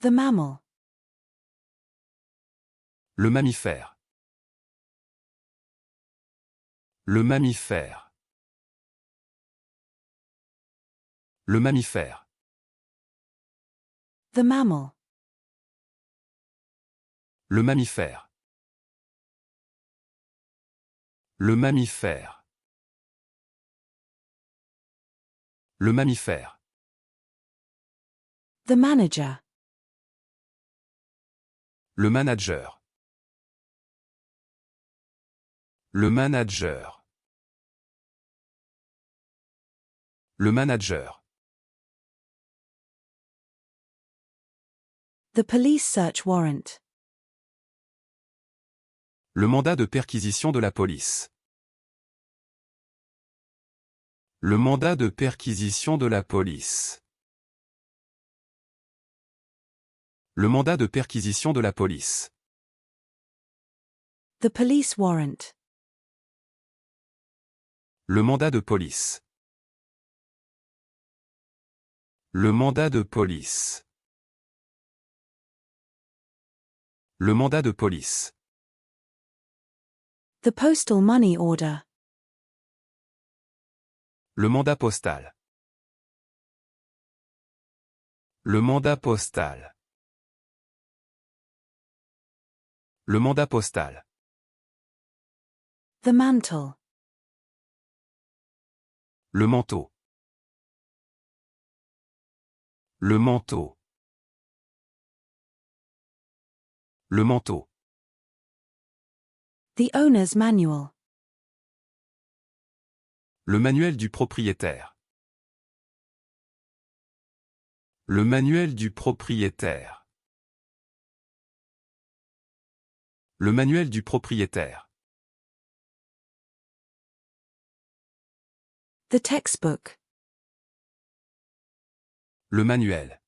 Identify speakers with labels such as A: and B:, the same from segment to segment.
A: The mammal.
B: Le mammifère. Le mammifère. Le mammifère.
A: The mammal.
B: Le mammifère. Le mammifère. Le mammifère.
A: The manager.
B: Le manager. Le manager. Le manager.
A: The police search warrant.
B: Le mandat de perquisition de la police. Le mandat de perquisition de la police. Le mandat de perquisition de la police.
A: The police warrant.
B: Le mandat de police. Le mandat de police. Le mandat de police.
A: The postal money order.
B: Le mandat postal. Le mandat postal. Le mandat postal.
A: The mantle.
B: Le manteau. Le manteau. Le manteau.
A: The owner's manual.
B: Le manuel du propriétaire. Le manuel du propriétaire. Le manuel du propriétaire.
A: The textbook.
B: Le manuel.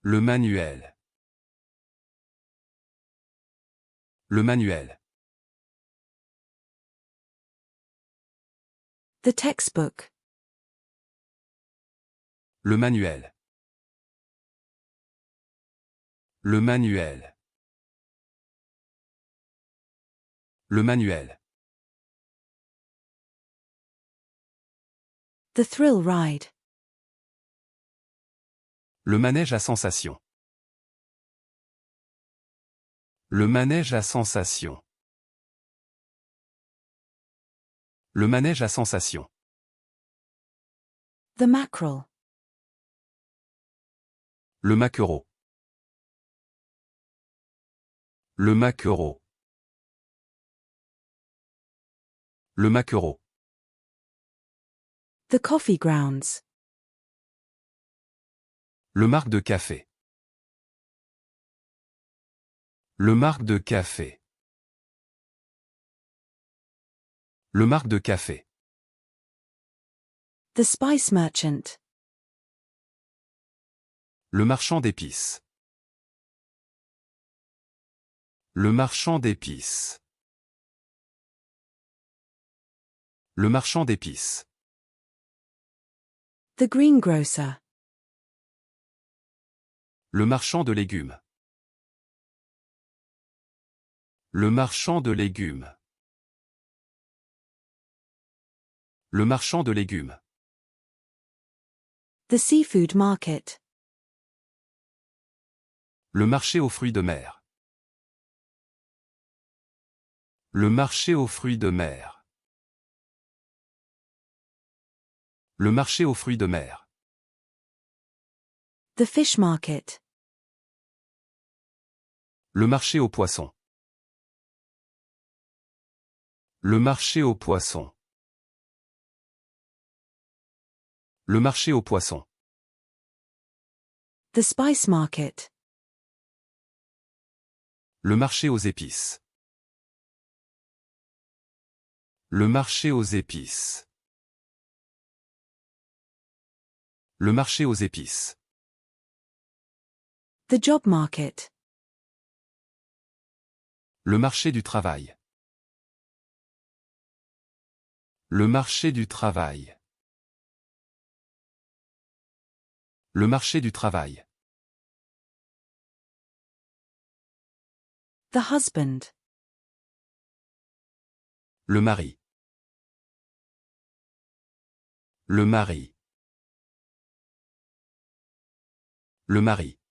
B: Le manuel. Le manuel.
A: The textbook.
B: Le manuel. Le manuel. Le manuel.
A: The thrill ride.
B: Le manège à sensation. Le manège à sensation. Le manège à sensation.
A: The mackerel.
B: Le maquereau. Le maquereau. Le maquereau.
A: The coffee grounds.
B: Le marc de café. Le marc de café. Le marc de café.
A: The spice merchant.
B: Le marchand d'épices. Le marchand d'épices. Le marchand d'épices.
A: The greengrocer.
B: Le marchand de légumes. Le marchand de légumes. Le marchand de légumes.
A: The seafood market.
B: Le marché aux fruits de mer. Le marché aux fruits de mer. Le marché aux fruits de mer.
A: The fish market.
B: Le marché aux poissons. Le marché aux poissons. Le marché aux poissons.
A: The spice market.
B: Le marché aux épices. Le marché aux épices. Le marché aux épices.
A: The job market.
B: Le marché du travail. Le marché du travail. Le marché du travail.
A: The husband.
B: Le mari. Le mari. Le mari.